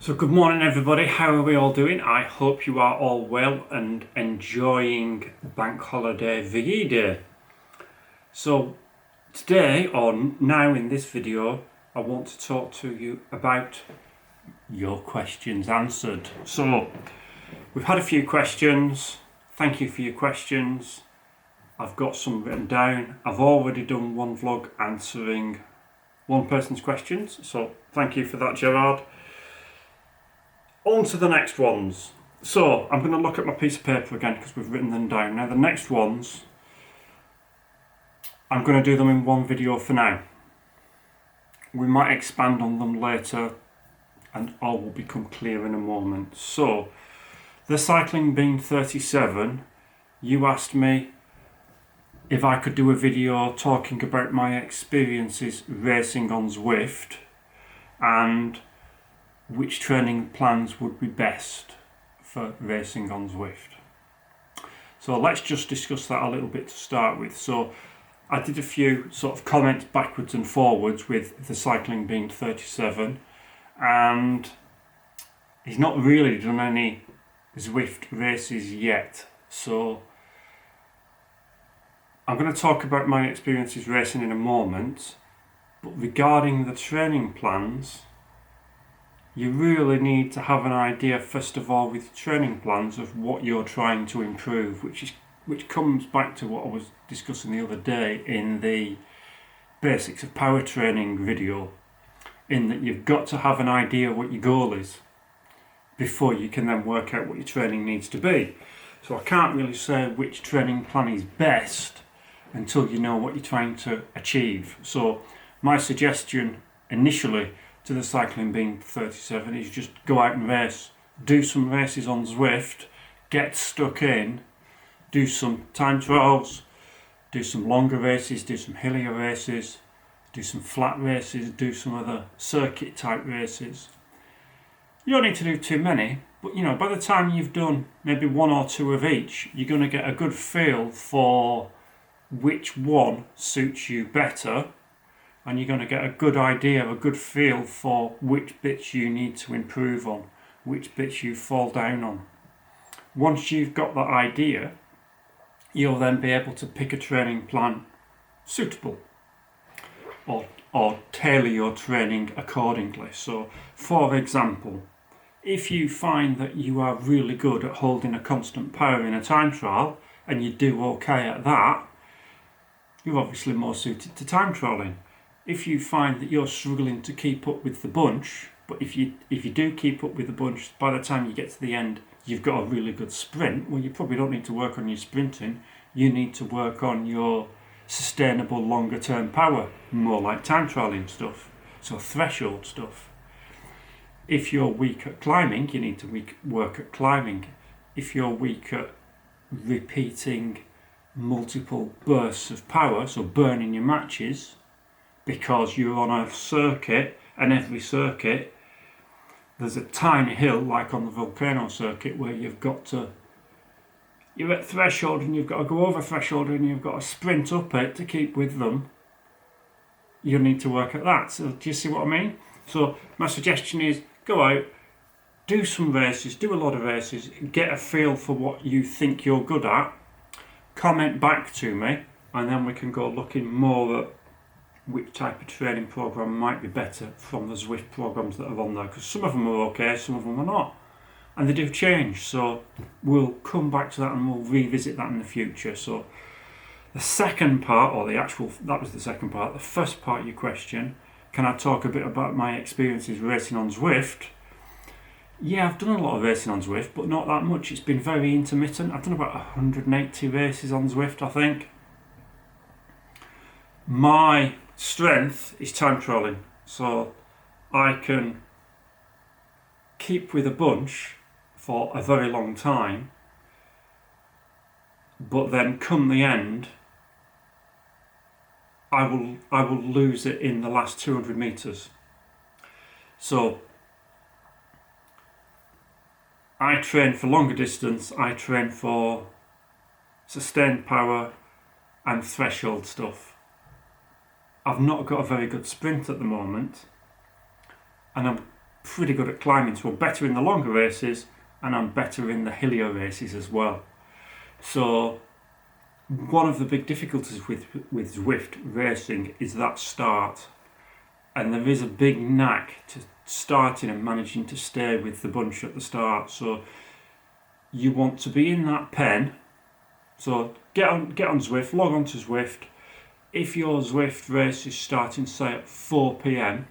So good morning everybody, how are we all doing? I hope you are all well and enjoying Bank Holiday VE Day. So today, or now in this video, I want to talk to you about your questions answered. So we've had a few questions, thank you for your questions. I've got some written down. I've already done one vlog answering one person's questions, so thank you for that, Gerard. On to the next ones. So I'm going to look at my piece of paper again because we've written them down. Now the next ones, I'm going to do them in one video for now. We might expand on them later and all will become clear in a moment. So the Cycling Bean 37, you asked me if I could do a video talking about my experiences racing on Zwift and which training plans would be best for racing on Zwift. So let's just discuss that a little bit to start with. So I did a few sort of comments backwards and forwards with the Cycling Bean 37, and he's not really done any Zwift races yet. So I'm going to talk about my experiences racing in a moment, but regarding the training plans, you really need to have an idea first of all with training plans of what you're trying to improve, which comes back to what I was discussing the other day in the basics of power training video, in that you've got to have an idea what your goal is before you can then work out what your training needs to be. So I can't really say which training plan is best until you know what you're trying to achieve. So my suggestion initially to the Cycling Bean 37 is just go out and race, do some races on Zwift, get stuck in, do some time trials, do some longer races, do some hillier races, do some flat races, do some other circuit type races. You don't need to do too many, but by the time you've done maybe one or two of each, you're going to get a good feel for which one suits you better, and you're going to get a good idea, a good feel for which bits you need to improve on, which bits you fall down on. Once you've got that idea, you'll then be able to pick a training plan suitable or tailor your training accordingly. So, for example, if you find that you are really good at holding a constant power in a time trial and you do okay at that, you're obviously more suited to time trialing. If you find that you're struggling to keep up with the bunch, but if you do keep up with the bunch, by the time you get to the end, you've got a really good sprint, well, you probably don't need to work on your sprinting. You need to work on your sustainable longer term power, more like time trialing stuff, so threshold stuff. If you're weak at climbing, you need to work at climbing. If you're weak at repeating multiple bursts of power, so burning your matches, because you're on a circuit, and every circuit there's a tiny hill like on the volcano circuit where you're at threshold and you've got to go over threshold and you've got to sprint up it to keep with them. You need to work at that. So do you see what I mean? So my suggestion is go out, do some races, do a lot of races, get a feel for what you think you're good at, comment back to me, and then we can go looking more at which type of training program might be better from the Zwift programs that are on there, because some of them are okay, some of them are not, and they do change. So we'll come back to that and we'll revisit that in the future. So the second part, that was the second part. The first part of your question, can I talk a bit about my experiences racing on Zwift? Yeah, I've done a lot of racing on Zwift, but not that much. It's been very intermittent. I've done about 180 races on Zwift, I think. My strength is time trialing, so I can keep with a bunch for a very long time, but then come the end, I will lose it in the last 200 meters. So I train for longer distance, I train for sustained power and threshold stuff. I've not got a very good sprint at the moment, and I'm pretty good at climbing, so I'm better in the longer races and I'm better in the hillier races as well. So one of the big difficulties with Zwift racing is that start, and there is a big knack to starting and managing to stay with the bunch at the start. So you want to be in that pen. So get on Zwift, log on to Zwift. If your Zwift race is starting, say, at 4 p.m,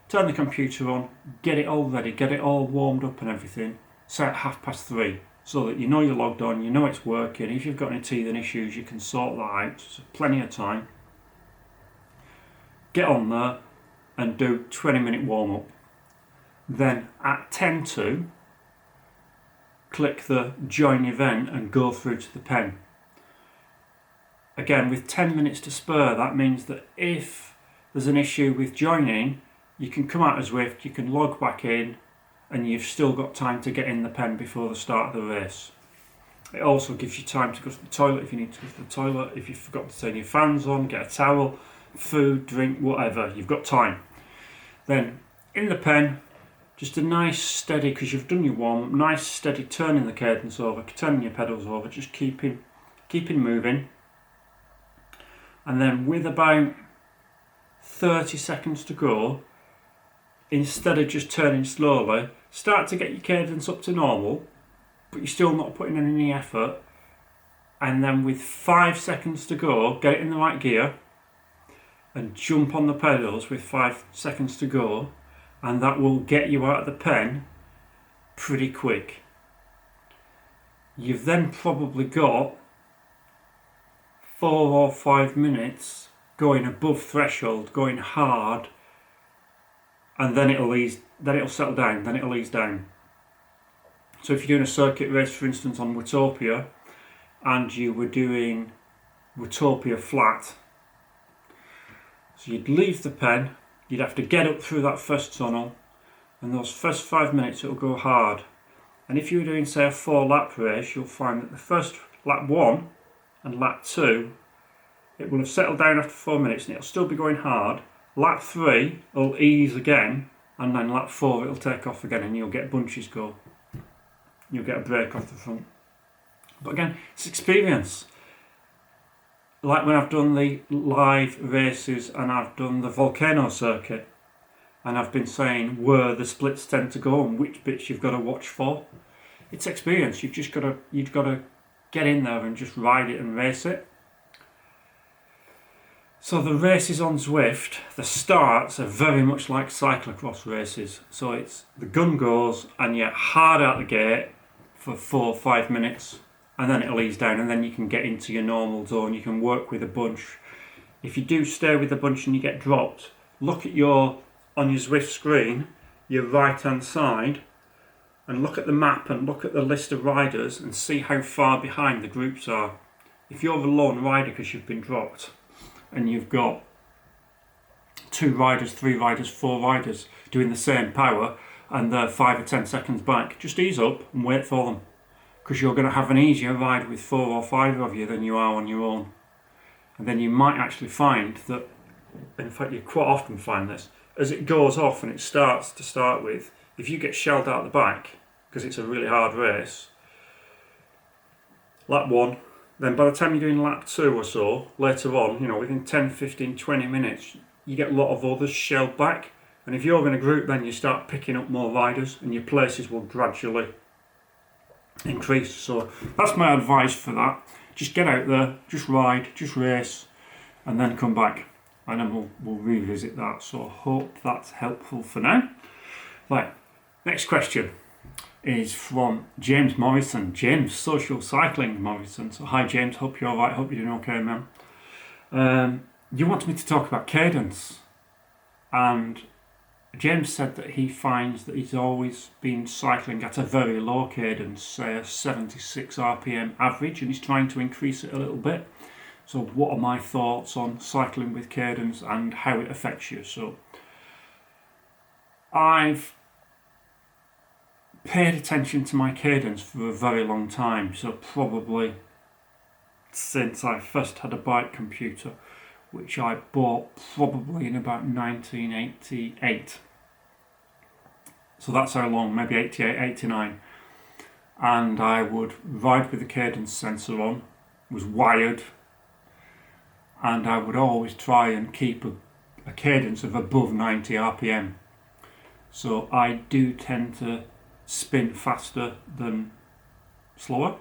turn the computer on, get it all ready, get it all warmed up and everything, say at 3:30, so that you know you're logged on, you know it's working. If you've got any teething issues, you can sort that out, so plenty of time. Get on there and do 20-minute warm-up. Then at 10 to, click the join event and go through to the pen. Again, with 10 minutes to spare, that means that if there's an issue with joining, you can come out of Zwift, you can log back in, and you've still got time to get in the pen before the start of the race. It also gives you time to go to the toilet if you need to go to the toilet, if you forgot to turn your fans on, get a towel, food, drink, whatever, you've got time. Then, in the pen, just a nice steady, because you've done your warm-up, nice steady turning the cadence over, turning your pedals over, just keeping moving. And then with about 30 seconds to go, instead of just turning slowly, start to get your cadence up to normal, but you're still not putting in any effort. And then with 5 seconds to go, get it in the right gear and jump on the pedals with 5 seconds to go, and that will get you out of the pen pretty quick. You've then probably got 4 or 5 minutes going above threshold, going hard, and then it'll settle down, then it'll ease down. So if you're doing a circuit race, for instance, on Watopia, and you were doing Watopia flat, so you'd leave the pen, you'd have to get up through that first tunnel, and those first 5 minutes it'll go hard. And if you were doing, say, a 4-lap race, you'll find that the first lap 1 and lap 2, it will have settled down after 4 minutes and it'll still be going hard. Lap 3 will ease again, and then lap 4 it'll take off again and you'll get bunches go. You'll get a break off the front. But again, it's experience. Like when I've done the live races and I've done the volcano circuit, and I've been saying where the splits tend to go and which bits you've got to watch for. It's experience. You've got to get in there and just ride it and race it. So the races on Zwift, the starts are very much like cyclocross races. So it's the gun goes and you're hard out the gate for 4 or 5 minutes, and then it'll ease down, and then you can get into your normal zone. You can work with a bunch. If you do stay with a bunch and you get dropped, look at on your Zwift screen, your right hand side, and look at the map and look at the list of riders and see how far behind the groups are. If you're the lone rider because you've been dropped and you've got 2 riders, 3 riders, 4 riders doing the same power and they're 5 or 10 seconds back, just ease up and wait for them, because you're going to have an easier ride with 4 or 5 of you than you are on your own. And then you might actually find that, in fact you quite often find this, as it goes off and it starts to start with, if you get shelled out the back, because it's a really hard race, lap 1, then by the time you're doing lap 2 or so, later on, within 10, 15, 20 minutes, you get a lot of others shelled back. And if you're going to group, then you start picking up more riders and your places will gradually increase. So that's my advice for that. Just get out there, just ride, just race, and then come back. And then we'll revisit that. So I hope that's helpful for now. Right, next question is from James Morrison. James, Social Cycling Morrison. So hi James, hope you're alright, hope you're doing okay, man. You want me to talk about cadence. And James said that he finds that he's always been cycling at a very low cadence, say a 76 RPM average, and he's trying to increase it a little bit. So what are my thoughts on cycling with cadence and how it affects you? So I've paid attention to my cadence for a very long time, so probably since I first had a bike computer, which I bought probably in about 1988. So that's how long, maybe 88, 89. And I would ride with the cadence sensor on, was wired, and I would always try and keep a cadence of above 90 RPM. So I do tend to spin faster than slower,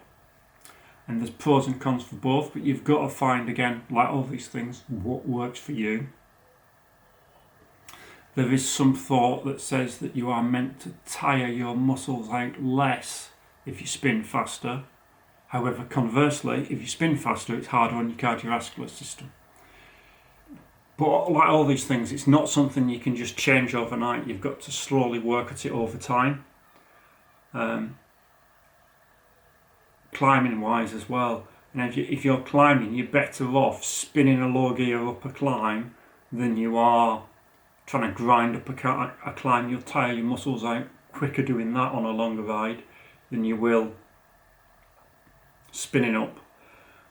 and there's pros and cons for both, but you've got to find, again, like all these things, what works for you. There is some thought that says that you are meant to tire your muscles out less if you spin faster. However, conversely, if you spin faster, it's harder on your cardiovascular system. But like all these things, it's not something you can just change overnight. You've got to slowly work at it over time. Climbing wise as well. And if you're climbing, you're better off spinning a low gear up a climb than you are trying to grind up a climb. You'll tire your muscles out quicker doing that on a longer ride than you will spinning up.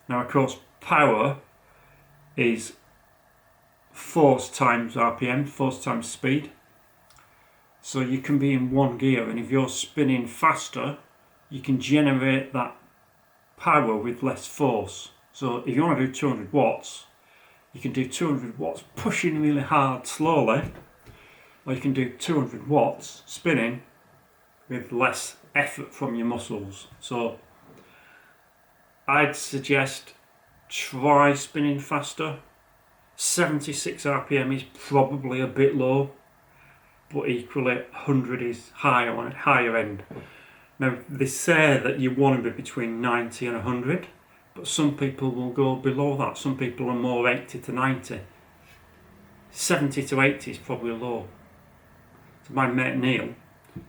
Now, of course, power is force times RPM, force times speed. So you can be in one gear, and if you're spinning faster, you can generate that power with less force. So if you want to do 200 watts, you can do 200 watts pushing really hard slowly, or you can do 200 watts spinning with less effort from your muscles. So I'd suggest try spinning faster. 76 RPM is probably a bit low, but equally 100 is higher on a higher end. Now, they say that you want to be between 90 and 100, but some people will go below that. Some people are more 80 to 90. 70 to 80 is probably low. So my mate Neil,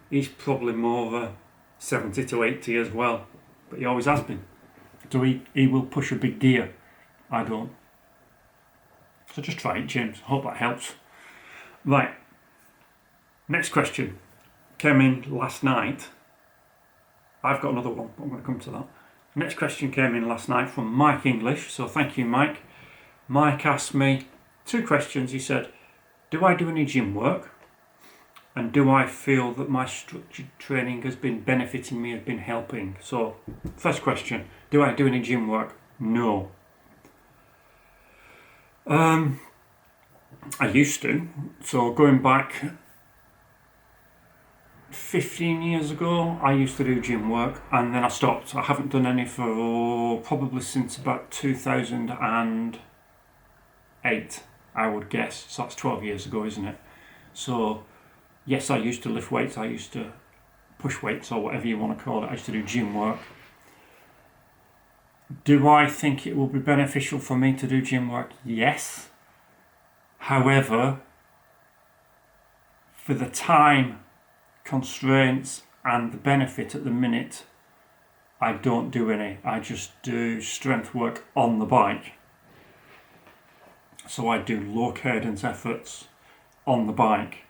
he's probably more of a 70 to 80 as well, but he always has been. So he will push a big gear. I don't. So just try it, James. Hope that helps. Right. Next question came in last night. I've got another one, but I'm going to come to that. Next question came in last night from Mike English. So thank you, Mike. Mike asked me 2 questions. He said, do I do any gym work? And do I feel that my structured training has been benefiting me, has been helping? So, first question, do I do any gym work? No. I used to. So going back 15 years ago, I used to do gym work, and then I stopped. I haven't done any for probably since about 2008, I would guess. So that's 12 years ago, isn't it? So yes, I used to lift weights, I used to push weights, or whatever you want to call it. I used to do gym work. Do I think it will be beneficial for me to do gym work? Yes. However, for the time constraints and the benefit at the minute, I don't do any. I just do strength work on the bike. So I do low cadence efforts on the bike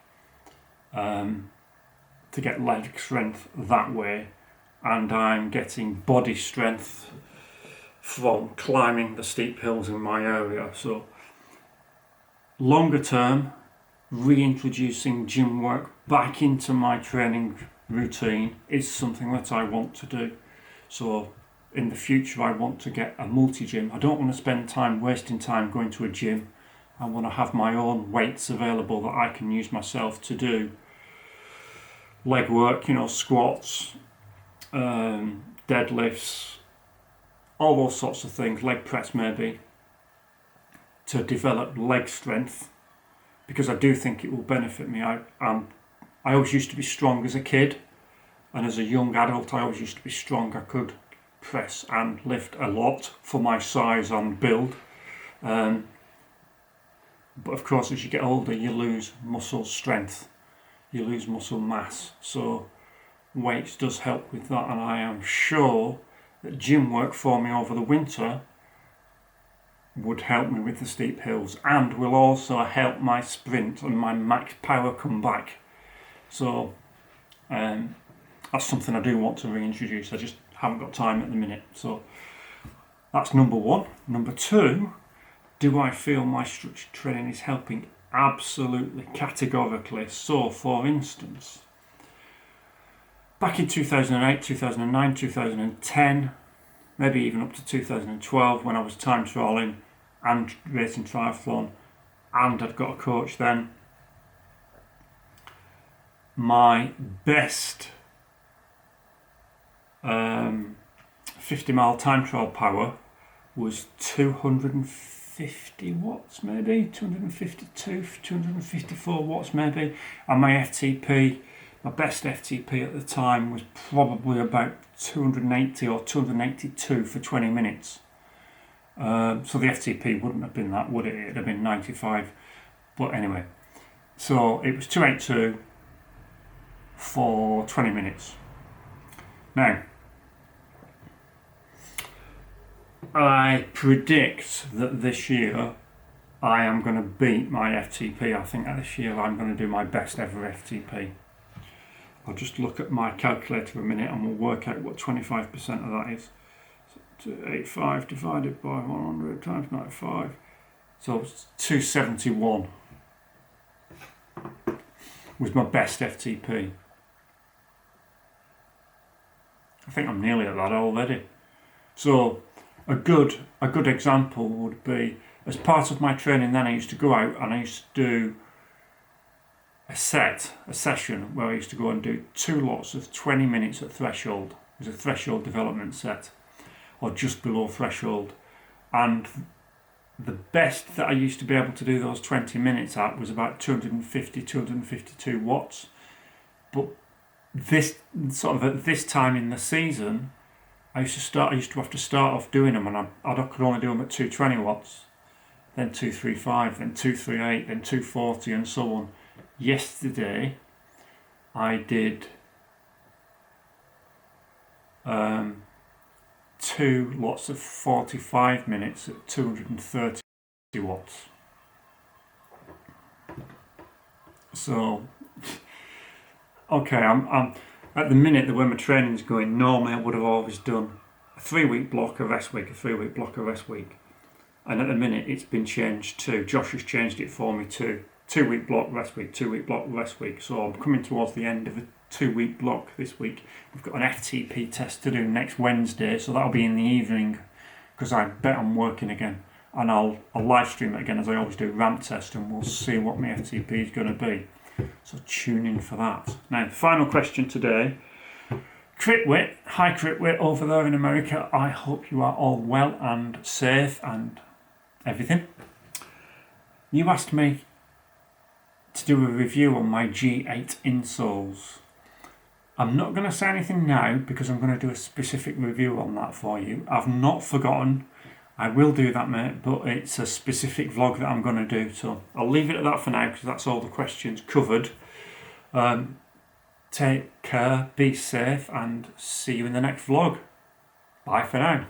to get leg strength that way, and I'm getting body strength from climbing the steep hills in my area. So longer term, reintroducing gym work back into my training routine is something that I want to do. So in the future, I want to get a multi-gym. I don't want to spend time wasting time going to a gym. I want to have my own weights available that I can use myself to do leg work, squats, deadlifts, all those sorts of things, leg press maybe, to develop leg strength, because I do think it will benefit me. I always used to be strong as a kid, and as a young adult I always used to be strong. I could press and lift a lot for my size and build. But of course, as you get older, you lose muscle strength, you lose muscle mass. So weights does help with that, and I am sure that gym work for me over the winter would help me with the steep hills, and will also help my sprint and my max power come back. So that's something I do want to reintroduce. I just haven't got time at the minute. So that's number one. Number two, do I feel my structured training is helping? Absolutely, categorically. So for instance, back in 2008, 2009, 2010, maybe even up to 2012 when I was time trialling and racing triathlon, and I'd got a coach then. My best 50-mile time trial power was 250 watts maybe, 252, 254 watts maybe, and my FTP, my best FTP at the time was probably about 280 or 282 for 20 minutes. So the FTP wouldn't have been that, would it? It'd have been 95. But anyway, so it was 282 for 20 minutes. Now, I predict that this year I am going to beat my FTP. I think that this year I'm going to do my best ever FTP. I'll just look at my calculator a minute and we'll work out what 25% of that is. So 285 divided by 100 times 95. So it's 271 was my best FTP. I think I'm nearly at that already. So a good example would be, as part of my training then, I used to go out and I used to do a session where I used to go and do 2 lots of 20 minutes at threshold. It was a threshold development set, or just below threshold. And the best that I used to be able to do those 20 minutes at was about 250, 252 watts. But this sort of at this time in the season, I used to have to start off doing them, and I could only do them at 220 watts, then 235, then 238, then 240, and so on. Yesterday, I did 2 lots of 45 minutes at 230 watts. So, okay, I'm at the minute, the way my training's going, normally I would have always done a 3-week block, a rest week, a 3-week block, a rest week. And at the minute, it's been changed to, Josh has changed it for me to 2-week block, rest week, 2-week block, rest week. So I'm coming towards the end of a 2-week block this week. We've got an FTP test to do next Wednesday, so that'll be in the evening, because I bet I'm working again. And I'll live stream it again, as I always do, ramp test, and we'll see what my FTP is going to be. So tune in for that. Now, the final question today. Critwit, hi Critwit over there in America. I hope you are all well and safe and everything. You asked me to do a review on my G8 insoles. I'm not going to say anything now because I'm going to do a specific review on that for you. I've not forgotten. I will do that, mate, but it's a specific vlog that I'm going to do. So I'll leave it at that for now because that's all the questions covered. Take care, be safe, and see you in the next vlog. Bye for now.